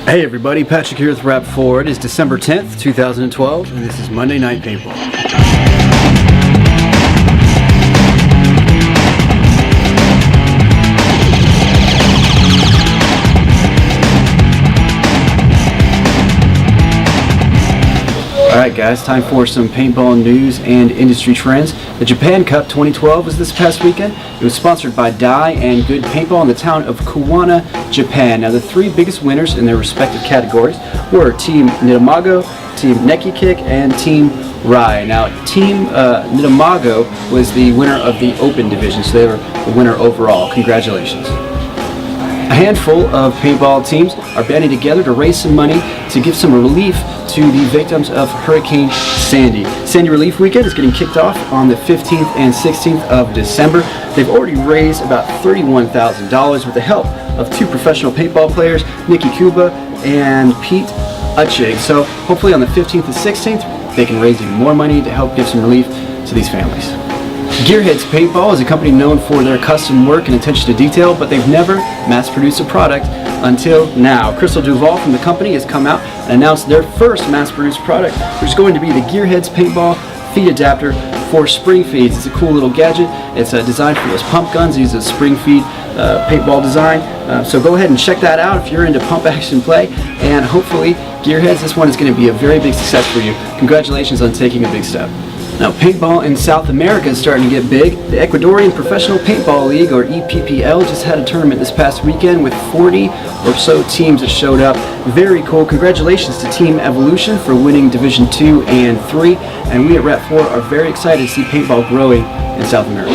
Hey everybody, Patrick here with Rap 4. It is December 10th, 2012, and this is Monday Night Paintball. Alright guys, time for some paintball news and industry trends. The Japan Cup 2012 was this past weekend. It was sponsored by Dai and Good Paintball in the town of Kuwana, Japan. Now the three biggest winners in their respective categories were Team Nidamago, Team Neki Kick, and Team Rai. Now Team Nidamago was the winner of the Open division, so they were the winner overall. Congratulations. A handful of paintball teams are banding together to raise some money to give some relief to the victims of Hurricane Sandy. Sandy Relief Weekend is getting kicked off on the 15th and 16th of December. They've already raised about $31,000 with the help of two professional paintball players, Nikki Kuba and Pete Uchig. So hopefully on the 15th and 16th they can raise even more money to help give some relief to these families. Gearheads Paintball is a company known for their custom work and attention to detail, but they've never mass-produced a product until now. Crystal Duval from the company has come out and announced their first mass-produced product, which is going to be the Gearheads Paintball Feed Adapter for spring feeds. It's a cool little gadget. It's designed for those pump guns. It uses a spring feed paintball design. So go ahead and check that out if you're into pump action play, and hopefully Gearheads, this one is going to be a very big success for you. Congratulations on taking a big step. Now, paintball in South America is starting to get big. The Ecuadorian Professional Paintball League, or EPPL, just had a tournament this past weekend with 40 or so teams that showed up. Very cool. Congratulations to Team Evolution for winning Division 2 and 3. And we at Rap 4 are very excited to see paintball growing in South America.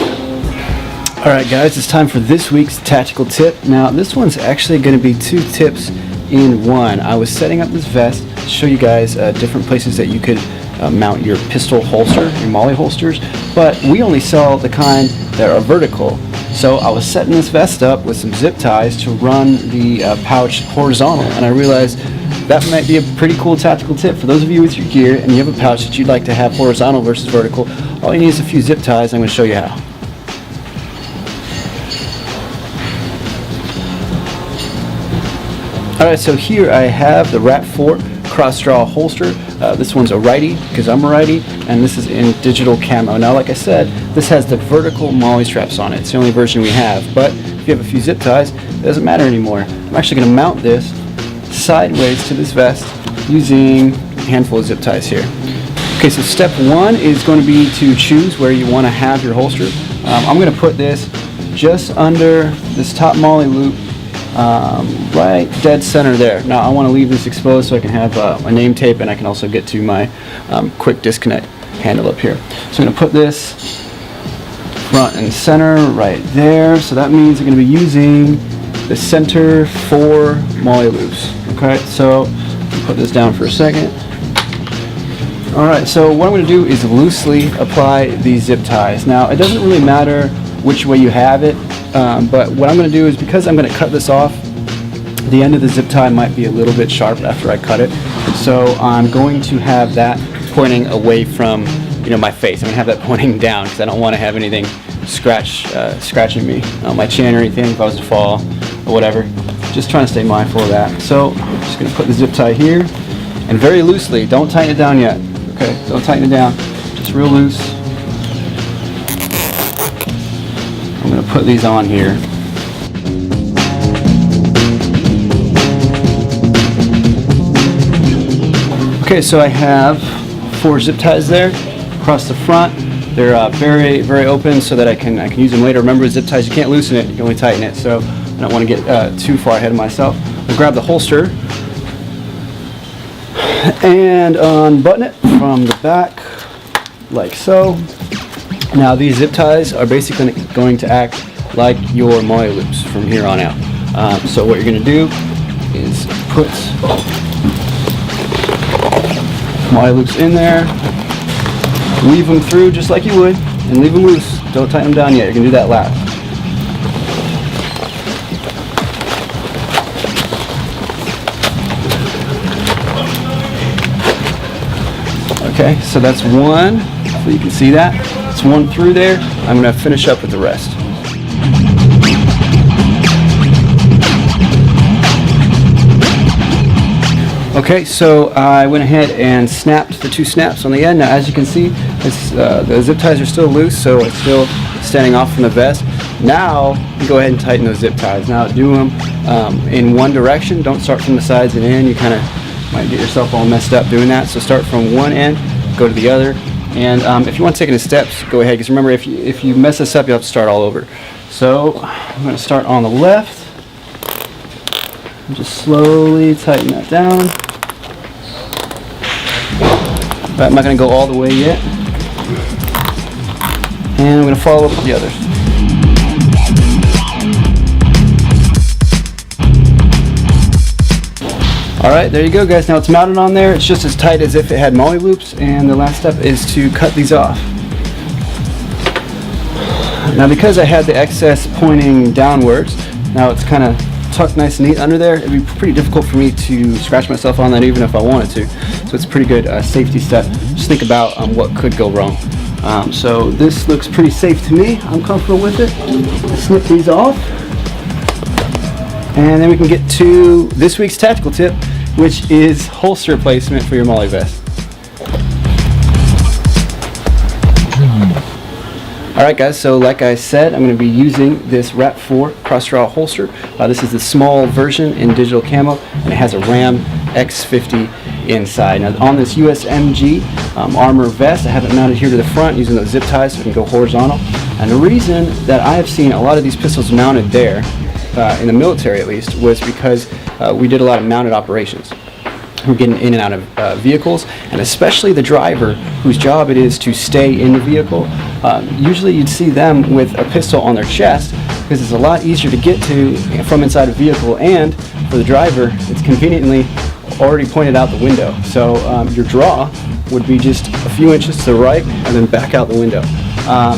Alright guys, it's time for this week's tactical tip. Now, this one's actually going to be two tips in one. I was setting up this vest to show you guys different places that you could mount your pistol holster, your molly holsters, but we only sell the kind that are vertical. So I was setting this vest up with some zip ties to run the pouch horizontal, and I realized that might be a pretty cool tactical tip for those of you with your gear and you have a pouch that you'd like to have horizontal versus vertical. All you need is a few zip ties. I'm going to show you how. Alright, so here I have the Rap 4 cross draw holster. This one's a righty because I'm a righty, and this is in digital camo. Now, like I said, this has the vertical molly straps on it. It's the only version we have, but if you have a few zip ties, it doesn't matter anymore. I'm actually going to mount this sideways to this vest using a handful of zip ties here. Okay, so step one is going to be to choose where you want to have your holster. I'm going to put this just under this top molly loop, right dead center there. Now I want to leave this exposed so I can have a name tape, and I can also get to my quick disconnect handle up here. So I'm going to put this front and center right there. So that means I'm going to be using the center 4 molly loops. Okay, so put this down for a second. Alright, so what I'm going to do is loosely apply these zip ties. Now it doesn't really matter which way you have it, but what I'm going to do is, because I'm going to cut this off, the end of the zip tie might be a little bit sharp after I cut it, so I'm going to have that pointing away from my face. I'm going to have that pointing down because I don't want to have anything scratching me on my chin or anything if I was to fall or whatever. Just trying to stay mindful of that. So I'm just going to put the zip tie here, and very loosely, don't tighten it down yet. Okay, don't tighten it down, just real loose. I'm going to put these on here. Okay, so I have 4 zip ties there across the front. They're very, very open so that I can use them later. Remember, zip ties, you can't loosen it, you can only tighten it, so I don't want to get too far ahead of myself. I'll grab the holster and unbutton it from the back like so. Now these zip ties are basically going to act like your molly loops from here on out. So what you're going to do is put molly loops in there, weave them through just like you would, and leave them loose. Don't tighten them down yet. You can do that last. Okay, so that's one. So you can see that. It's one through there. I'm going to finish up with the rest. Okay, so I went ahead and snapped the 2 snaps on the end. Now, as you can see, the zip ties are still loose, so it's still standing off from the vest. Now, you go ahead and tighten those zip ties. Now, do them in one direction. Don't start from the sides and in. You kind of might get yourself all messed up doing that. So start from one end, go to the other. And if you want to take it in steps, go ahead. Because remember, if you mess this up, you'll have to start all over. So I'm going to start on the left. And just slowly tighten that down. But I'm not going to go all the way yet. And I'm going to follow up with the others. Alright, there you go guys. Now it's mounted on there. It's just as tight as if it had molly loops. And the last step is to cut these off. Now because I had the excess pointing downwards, now it's kind of tucked nice and neat under there. It'd be pretty difficult for me to scratch myself on that even if I wanted to. So it's a pretty good safety step. Just think about what could go wrong. So this looks pretty safe to me. I'm comfortable with it. Snip these off. And then we can get to this week's tactical tip, which is holster placement for your molly vest. Alright guys, so like I said, I'm going to be using this Wrap 4 cross-draw holster. This is the small version in digital camo, and it has a Ram X50 inside. Now on this USMG armor vest, I have it mounted here to the front using those zip ties so it can go horizontal. And the reason that I have seen a lot of these pistols mounted there, in the military at least, was because we did a lot of mounted operations. We're getting in and out of vehicles, and especially the driver whose job it is to stay in the vehicle. Usually you'd see them with a pistol on their chest because it's a lot easier to get to from inside a vehicle, and for the driver it's conveniently already pointed out the window. So your draw would be just a few inches to the right and then back out the window.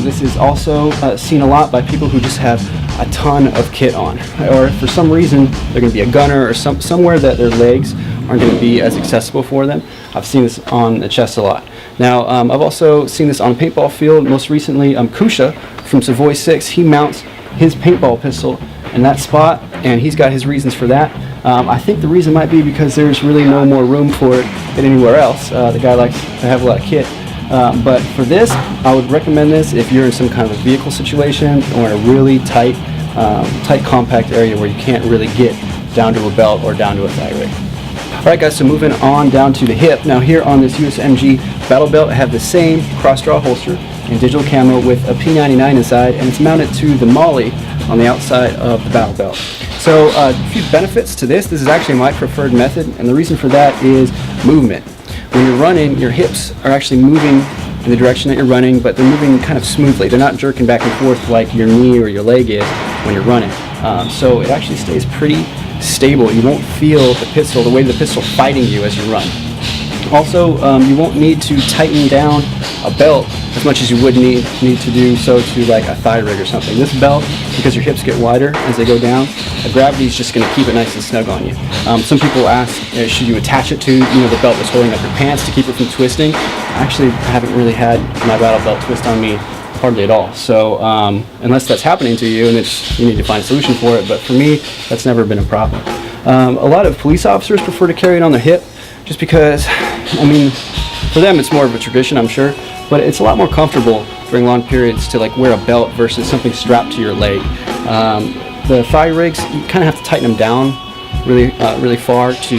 This is also seen a lot by people who just have a ton of kit on, or for some reason they're going to be a gunner or somewhere that their legs aren't going to be as accessible for them. I've seen this on the chest a lot. Now I've also seen this on a paintball field. Most recently, Kusha from Savoy 6, he mounts his paintball pistol in that spot, and he's got his reasons for that. I think the reason might be because there's really no more room for it than anywhere else. The guy likes to have a lot of kit. But for this, I would recommend this if you're in some kind of a vehicle situation or in a really tight compact area where you can't really get down to a belt or down to a thigh rig. Alright guys, so moving on down to the hip. Now here on this USMG battle belt, I have the same cross-draw holster in digital camo with a P99 inside, and it's mounted to the molly on the outside of the battle belt. So a few benefits to this. This is actually my preferred method, and the reason for that is movement. When you're running, your hips are actually moving in the direction that you're running, but they're moving kind of smoothly. They're not jerking back and forth like your knee or your leg is when you're running. So it actually stays pretty stable. You won't feel the pistol, the weight of the pistol fighting you as you run. Also, you won't need to tighten down a belt as much as you would need to do so to like a thigh rig or something. This belt, because your hips get wider as they go down, the gravity is just going to keep it nice and snug on you. Some people ask, should you attach it to the belt that's holding up your pants to keep it from twisting? Actually, I haven't really had my battle belt twist on me hardly at all. So unless that's happening to you, and you need to find a solution for it. But for me, that's never been a problem. A lot of police officers prefer to carry it on their hip, just because, I mean, for them it's more of a tradition, I'm sure, but it's a lot more comfortable during long periods to like wear a belt versus something strapped to your leg. The thigh rigs, you kind of have to tighten them down really far to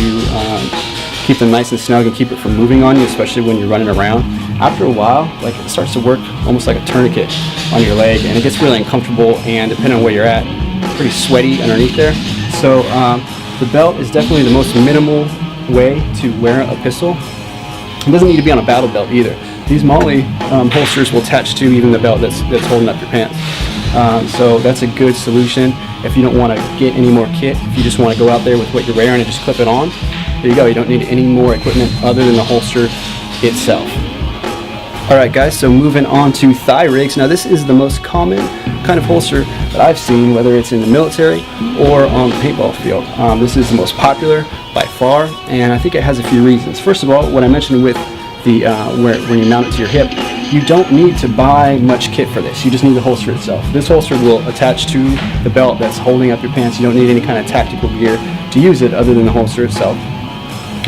keep them nice and snug and keep it from moving on you, especially when you're running around. After a while, like, it starts to work almost like a tourniquet on your leg, and it gets really uncomfortable, and depending on where you're at, pretty sweaty underneath there. So the belt is definitely the most minimal way to wear a pistol. It doesn't need to be on a battle belt either. These molly holsters will attach to even the belt that's holding up your pants. So that's a good solution if you don't want to get any more kit. If you just want to go out there with what you're wearing and just clip it on, there you go. You don't need any more equipment other than the holster itself. Alright guys, so moving on to thigh rigs. Now this is the most common kind of holster that I've seen, whether it's in the military or on the paintball field. This is the most popular by far, and I think it has a few reasons. First of all, what I mentioned with the when you mount it to your hip, you don't need to buy much kit for this. You just need the holster itself. This holster will attach to the belt that's holding up your pants. You don't need any kind of tactical gear to use it other than the holster itself.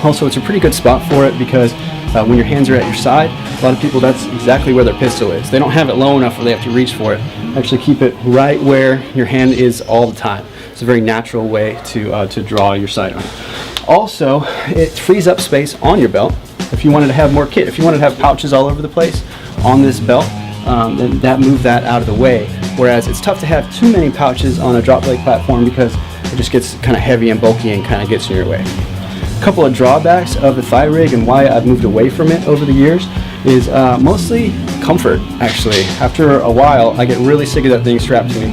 Also, it's a pretty good spot for it because when your hands are at your side, a lot of people, that's exactly where their pistol is. They don't have it low enough where they have to reach for it. Actually keep it right where your hand is all the time. It's a very natural way to draw your sidearm. Also, it frees up space on your belt if you wanted to have more kit. If you wanted to have pouches all over the place on this belt, then move that out of the way. Whereas it's tough to have too many pouches on a drop leg platform because it just gets kind of heavy and bulky and kind of gets in your way. A couple of drawbacks of the thigh rig and why I've moved away from it over the years is mostly comfort, actually. After a while, I get really sick of that thing strapped to me.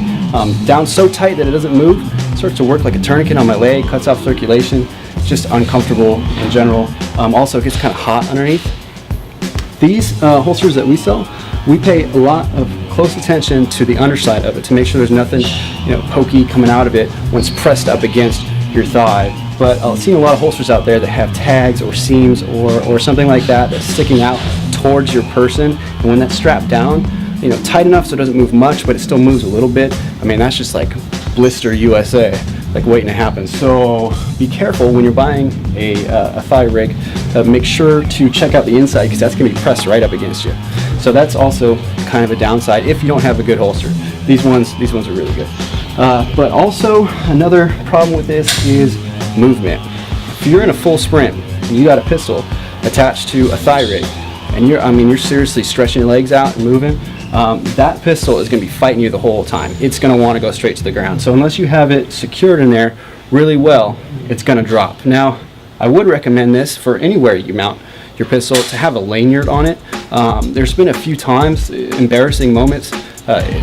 Down so tight that it doesn't move, it starts to work like a tourniquet on my leg, cuts off circulation. It's just uncomfortable in general. Also, it gets kind of hot underneath. These holsters that we sell, we pay a lot of close attention to the underside of it to make sure there's nothing, pokey coming out of it when it's pressed up against your thigh. But I've seen a lot of holsters out there that have tags or seams or something like that that's sticking out towards your person, and when that's strapped down, tight enough so it doesn't move much, but it still moves a little bit, I mean, that's just like blister USA, like waiting to happen. So be careful when you're buying a thigh rig. Make sure to check out the inside because that's going to be pressed right up against you. So that's also kind of a downside if you don't have a good holster. These ones are really good. But also another problem with this is movement. If you're in a full sprint and you got a pistol attached to a thigh rig and you're seriously stretching your legs out and moving, that pistol is going to be fighting you the whole time. It's going to want to go straight to the ground. So unless you have it secured in there really well, it's going to drop. Now, I would recommend this for anywhere you mount your pistol to have a lanyard on it. There's been a few times, embarrassing moments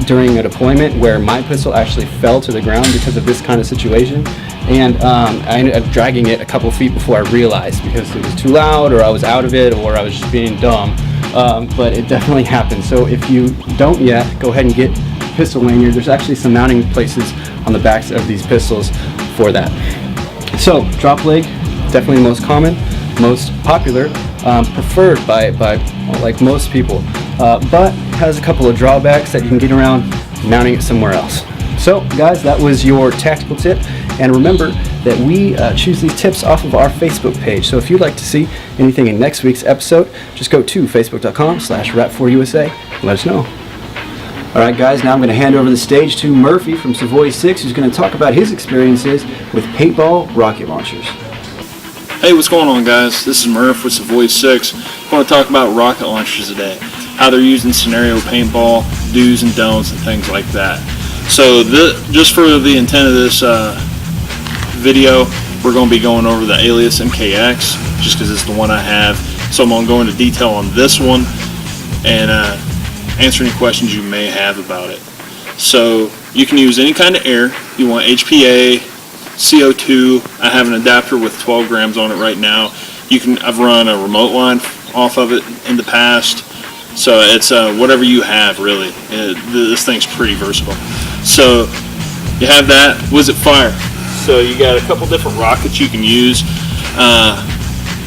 during a deployment where my pistol actually fell to the ground because of this kind of situation, and I ended up dragging it a couple feet before I realized because it was too loud or I was out of it or I was just being dumb. But it definitely happened. So if you don't yet, go ahead and get pistol lanyard. There's actually some mounting places on the backs of these pistols for that. So drop leg, definitely most common, most popular, preferred by like most people, but has a couple of drawbacks that you can get around mounting it somewhere else. So guys, that was your tactical tip, and remember that we choose these tips off of our Facebook page. So if you'd like to see anything in next week's episode, just go to facebook.com/rap4usa and let us know. Alright guys, now I'm going to hand over the stage to Murphy from Savoy 6, who's going to talk about his experiences with paintball rocket launchers. Hey, what's going on guys? This is Murph with Savoy 6. I want to talk about rocket launchers today, how they're used in scenario paintball, do's and don'ts and things like that. So just for the intent of this video, we're going to be going over the Alias MKX just because it's the one I have. So I'm going to go into detail on this one and answer any questions you may have about it. So you can use any kind of air. You want HPA, CO2. I have an adapter with 12 grams on it right now. I've run a remote line off of it in the past. So it's whatever you have, really. This thing's pretty versatile. So you have that. Was it fire? So you got a couple different rockets you can use.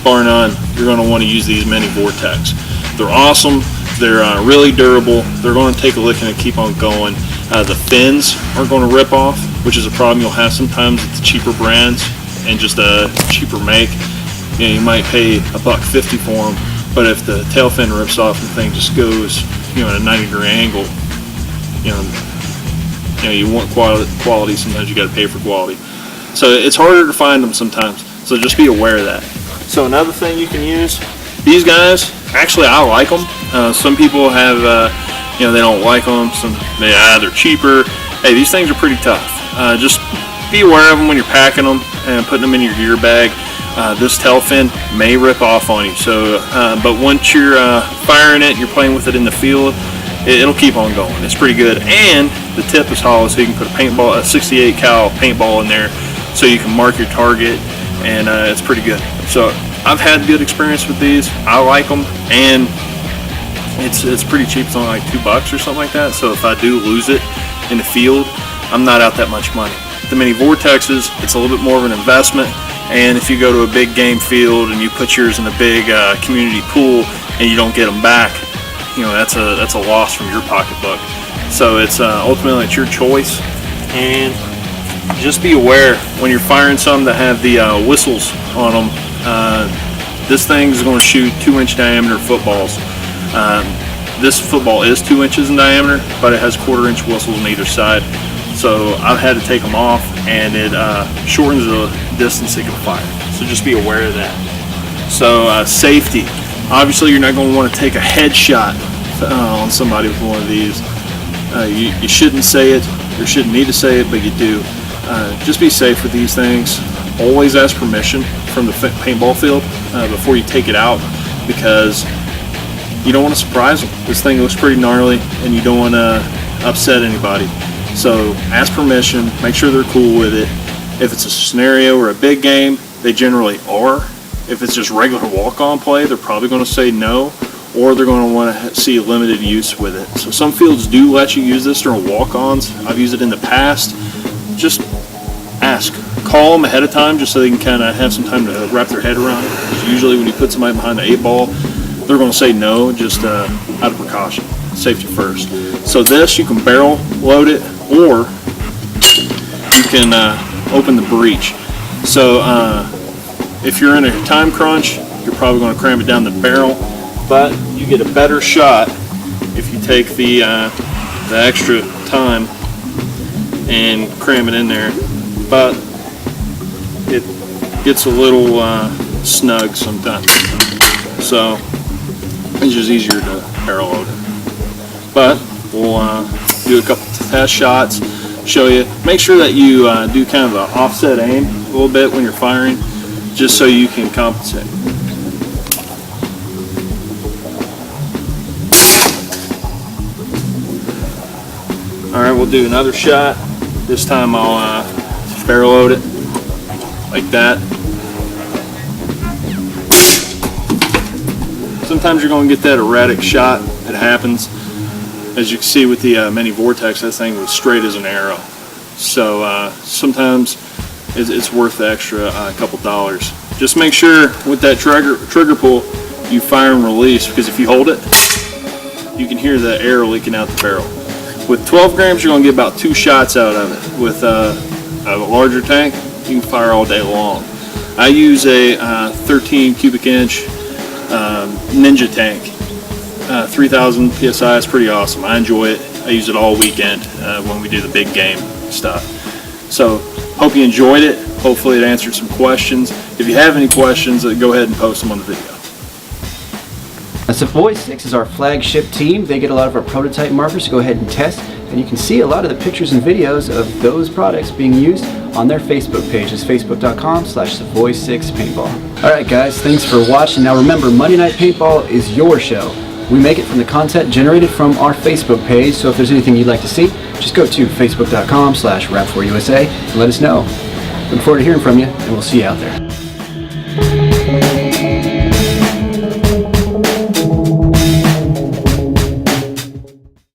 Bar none, you're going to want to use these Mini Vortex. They're awesome. They're really durable. They're going to take a licking and keep on going. The fins are going to rip off, which is a problem you'll have sometimes with the cheaper brands and just a cheaper make. You might pay $1.50 for them, but if the tail fin rips off and the thing just goes, at a 90-degree angle, you want quality. Sometimes you got to pay for quality. So it's harder to find them sometimes. So just be aware of that. So another thing you can use, these guys, actually I like them. Some people have, they don't like them. They're cheaper. Hey, these things are pretty tough. Just be aware of them when you're packing them and putting them in your gear bag. This tail fin may rip off on you. So, but once you're firing it, you're playing with it in the field, it'll keep on going. It's pretty good, and the tip is hollow, so you can put a 68 cal paintball in there, so you can mark your target, and it's pretty good. So I've had good experience with these. I like them, and it's pretty cheap. It's only like $2 or something like that. So if I do lose it in the field, I'm not out that much money. The Mini Vortexes, it's a little bit more of an investment, and if you go to a big game field and you put yours in a big community pool and you don't get them back, that's a loss from your pocketbook. So it's ultimately it's your choice, and just be aware when you're firing some that have the whistles on them. This thing is going to shoot 2-inch diameter footballs. This football is 2 inches in diameter, but it has 1/4-inch whistles on either side. So I've had to take them off, and it shortens the distance it can fire. So just be aware of that. So safety. Obviously, you're not going to want to take a headshot on somebody with one of these. You shouldn't say it, or shouldn't need to say it, but you do. Just be safe with these things. Always ask permission from the paintball field before you take it out, because you don't want to surprise them. This thing looks pretty gnarly, and you don't want to upset anybody. So ask permission, make sure they're cool with it. If it's a scenario or a big game, they generally are. If it's just regular walk-on play, they're probably going to say no, or they're going to want to see limited use with it. So some fields do let you use this during walk-ons. I've used it in the past. Just ask. Call them ahead of time just so they can kind of have some time to wrap their head around it. Because usually when you put somebody behind the 8-ball, they're going to say no, just out of precaution. Safety first. So this, you can barrel load it, or you can open the breech. So if you're in a time crunch, you're probably going to cram it down the barrel, but you get a better shot if you take the extra time and cram it in there. But it gets a little snug sometimes, so it's just easier to barrel load it. But we'll do a couple test shots, show you. Make sure that you do kind of an offset aim a little bit when you're firing, just so you can compensate. Alright, we'll do another shot. This time I'll barrel load it like that. Sometimes you're going to get that erratic shot. It happens. As you can see with the mini vortex, that thing was straight as an arrow. So sometimes it's worth the extra couple dollars. Just make sure with that trigger pull you fire and release, because if you hold it, you can hear the air leaking out the barrel. With 12 grams, you're going to get about 2 shots out of it. With a larger tank, you can fire all day long. I use a 13 cubic inch Ninja tank. 3,000 psi is pretty awesome. I enjoy it. I use it all weekend when we do the big game stuff. So hope you enjoyed it. Hopefully it answered some questions. If you have any questions, go ahead and post them on the video. Savoy 6 is our flagship team. They get a lot of our prototype markers to go ahead and test, and you can see a lot of the pictures and videos of those products being used on their Facebook page. It's facebook.com/Savoy6Paintball. Alright guys, thanks for watching. Now remember, Monday Night Paintball is your show. We make it from the content generated from our Facebook page, so if there's anything you'd like to see, just go to facebook.com/Rap4USA and let us know. Look forward to hearing from you, and we'll see you out there.